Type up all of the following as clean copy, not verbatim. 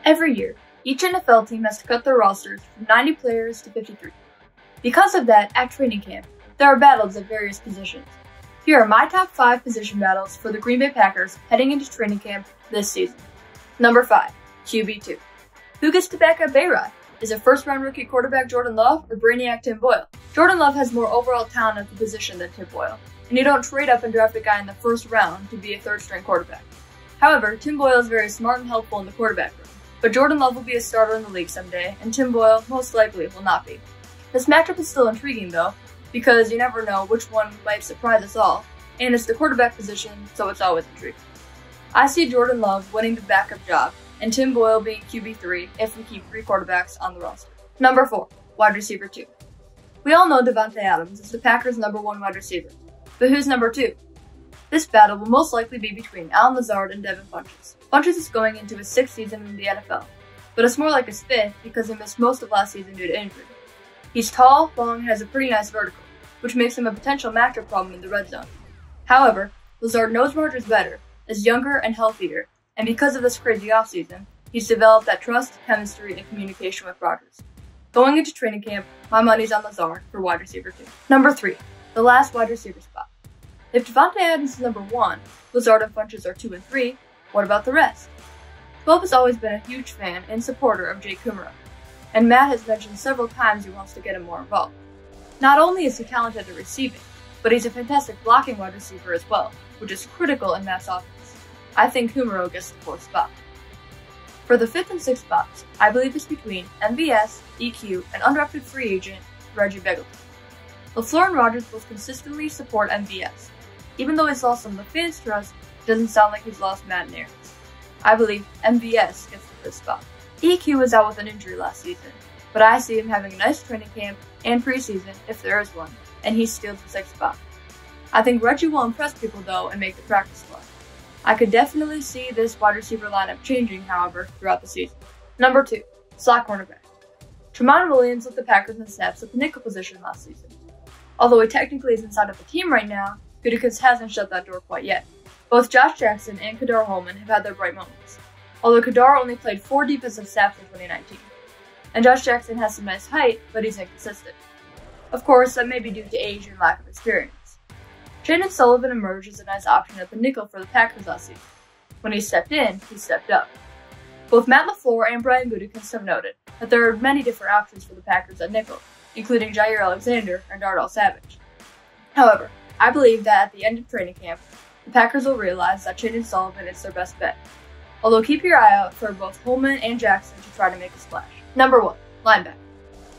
Every year, each NFL team has to cut their rosters from 90 players to 53. Because of that, at training camp, there are battles at various positions. Here are my top 5 position battles for the Green Bay Packers heading into training camp this season. Number 5, QB2. Who gets to back up A-Rod? Is it first-round rookie quarterback Jordan Love or brainiac Tim Boyle? Jordan Love has more overall talent at the position than Tim Boyle, and you don't trade up and draft a guy in the first round to be a third-string quarterback. However, Tim Boyle is very smart and helpful in the quarterback room, but Jordan Love will be a starter in the league someday, and Tim Boyle most likely will not be. This matchup is still intriguing though, because you never know which one might surprise us all, and it's the quarterback position, so it's always intriguing. I see Jordan Love winning the backup job, and Tim Boyle being QB3 if we keep 3 quarterbacks on the roster. Number 4, wide receiver 2. We all know Davante Adams is the Packers' number 1 wide receiver, but who's number 2? This battle will most likely be between Allen Lazard and Devin Funchess. Funchess is going into his 6th season in the NFL, but it's more like his 5th because he missed most of last season due to injury. He's tall, long, and has a pretty nice vertical, which makes him a potential matchup problem in the red zone. However, Lazard knows Rodgers better, is younger and healthier, and because of this crazy offseason, he's developed that trust, chemistry, and communication with Rodgers. Going into training camp, my money's on Lazard for wide receiver 2. Number 3, the last wide receiver spot. If Davante Adams is number 1, Lazard and Funchess are 2 and 3, what about the rest? 12 has always been a huge fan and supporter of Jake Kumerow, and Matt has mentioned several times he wants to get him more involved. Not only is he talented at receiving, but he's a fantastic blocking wide receiver as well, which is critical in Matt's offense. I think Kumerow gets the 4th spot. For the 5th and 6th spots, I believe it's between MVS, EQ, and undrafted free agent Reggie Begelton. LaFleur and Rodgers both consistently support MVS. Even though he's lost some of the fans' trust, it doesn't sound like he's lost Matt and Aaron's. I believe MVS gets the 5th spot. EQ was out with an injury last season, but I see him having a nice training camp and preseason, if there is one, and he steals the 6th spot. I think Reggie will impress people though and make the practice squad. I could definitely see this wide receiver lineup changing, however, throughout the season. Number 2, slot cornerback. Tramon Williams led the Packers in snaps at the nickel position last season. Although he technically is inside of the team right now, Gutekunst hasn't shut that door quite yet. Both Josh Jackson and Kadar Holman have had their bright moments, although Kadar only played 4 defensive snaps in 2019. And Josh Jackson has some nice height, but he's inconsistent. Of course, that may be due to age and lack of experience. Jaden Sullivan emerged as a nice option at the nickel for the Packers last season. When he stepped in, he stepped up. Both Matt LaFleur and Brian Gutekunst have noted that there are many different options for the Packers at nickel, including Jair Alexander and Darnell Savage. However, I believe that at the end of training camp, the Packers will realize that Jaden Sullivan is their best bet. Although keep your eye out for both Holman and Jackson to try to make a splash. Number 1, linebacker.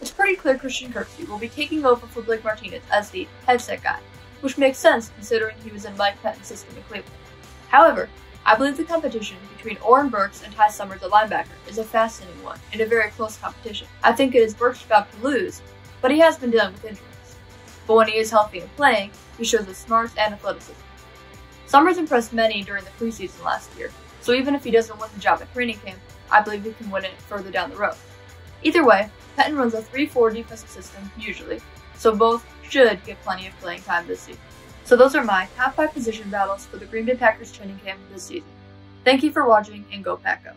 It's pretty clear Christian Kirksey will be taking over for Blake Martinez as the headset guy, which makes sense considering he was in Mike Pettine's system in Cleveland. However, I believe the competition between Oren Burks and Ty Summers at linebacker is a fascinating one and a very close competition. I think it is Burks' job to lose, but he has been dealing with injuries. But when he is healthy and playing, he shows his smarts and athleticism. Summers impressed many during the preseason last year, so even if he doesn't win the job at training camp, I believe he can win it further down the road. Either way, Pettine runs a 3-4 defensive system, usually, so both should get plenty of playing time this season. So those are my top 5 position battles for the Green Bay Packers training camp this season. Thank you for watching, and go Pack Go!